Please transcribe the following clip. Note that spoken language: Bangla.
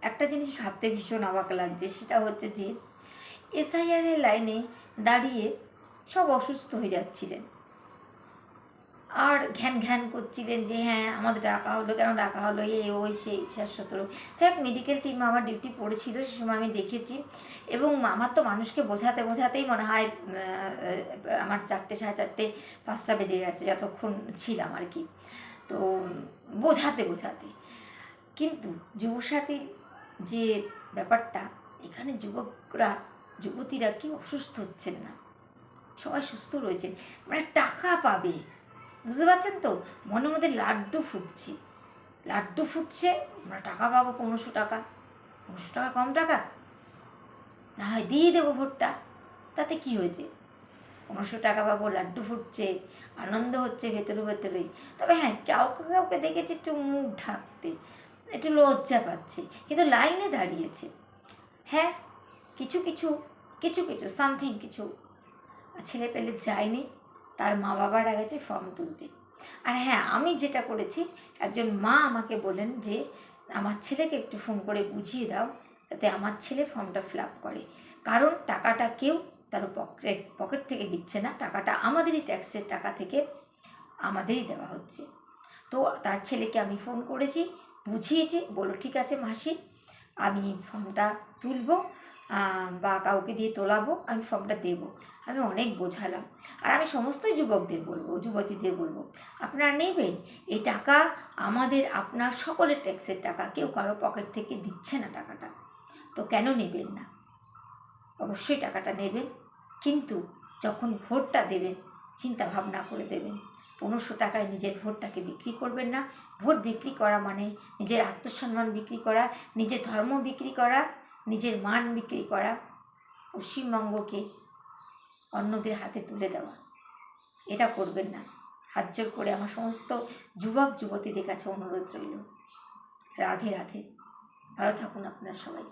একটা জিনিস ভাবতে ভীষণ অবাক লাগছে, সেটা হচ্ছে যে এসআইআরের লাইনে দাঁড়িয়ে সব অসুস্থ হয়ে যাচ্ছিলেন আর ঘ্যান ঘ্যান করছিলেন যে হ্যাঁ আমাদের ডাকা হলো, কেন ডাকা হলো, ওই সেই 17। যাই হোক, মেডিকেল টিম আমার ডিউটি পড়েছিল, সে সময় আমি দেখেছি। এবং আমার তো মানুষকে বোঝাতে বোঝাতেই মনে হয় আমার 4টে, 4:30, 5টা বেজে গেছে যতক্ষণ ছিলাম আর কি। তো বোঝাতে বোঝাতে কিন্তু যুবসাথীর যে ব্যাপারটা, এখানে যুবকরা, যুবতীরা কেউ অসুস্থ হচ্ছেন না, সবাই সুস্থ রয়েছেন, মানে টাকা পাবে। বুঝতে পারছেন তো? মনের মধ্যে লাড্ডু ফুটছে, লাড্ডু ফুটছে, আমরা টাকা পাবো 1500 টাকা। 1500 টাকা কম টাকা? না হয় দিয়ে দেবো ভোটটা, তাতে কি হয়েছে? 1500 টাকা পাবো, লাড্ডু ফুটছে, আনন্দ হচ্ছে ভেতরে ভেতরে। তবে হ্যাঁ, কাউকে কাউকে দেখেছি একটু মুখ ঢাকতে, একটু লজ্জা পাচ্ছে, কিন্তু লাইনে দাঁড়িয়েছে। হ্যাঁ, কিছু কিছু কিছু কিছু সামথিং কিছু ছেলে পেলে যায়নি, তার মা বাবারা গেছে ফর্ম তুলতে। আর হ্যাঁ, আমি যেটা করেছি, একজন মা আমাকে বলেন যে আমার ছেলেকে একটু ফোন করে বুঝিয়ে দাও যাতে আমার ছেলে ফর্মটা ফিল আপ করে। কারণ টাকাটা কেউ তার পকেট থেকে দিচ্ছে না, টাকাটা আমাদেরই ট্যাক্সের টাকা থেকে আমাদেরই দেওয়া হচ্ছে। তো তার ছেলেকে আমি ফোন করেছি, বুঝিয়েছি, বলো ঠিক আছে মাসি, আমি ফর্মটা তুলবো বা কাউকে দিয়ে তোলাবো, আমি ফর্মটা দেবো। আমি অনেক বোঝালাম। আর আমি সমস্ত যুবকদের বলবো, যুবতীদের বলবো, আপনারা নেবেন এই টাকা, আমাদের আপনার সকলের ট্যাক্সের টাকা, কেউ কারো পকেট থেকে দিচ্ছে না টাকাটা, তো কেন নেবেন না? অবশ্যই টাকাটা নেবেন, কিন্তু যখন ভোটটা দেবেন চিন্তা ভাবনা করে দেবেন। 1500 টাকায় নিজের ভোটটাকে বিক্রি করবেন না। ভোট বিক্রি করা মানে নিজের আত্মসম্মান বিক্রি করা, নিজের ধর্ম বিক্রি করা, নিজের মান বিক্রি করা, পশ্চিমবঙ্গকে অন্যদের হাতে তুলে দেওয়া। এটা করবেন না। হাত জোর করে আমার সমস্ত যুবক যুবতীদের কাছে অনুরোধ রইল। রাধে রাধে। ভালো থাকুন আপনারা সবাই।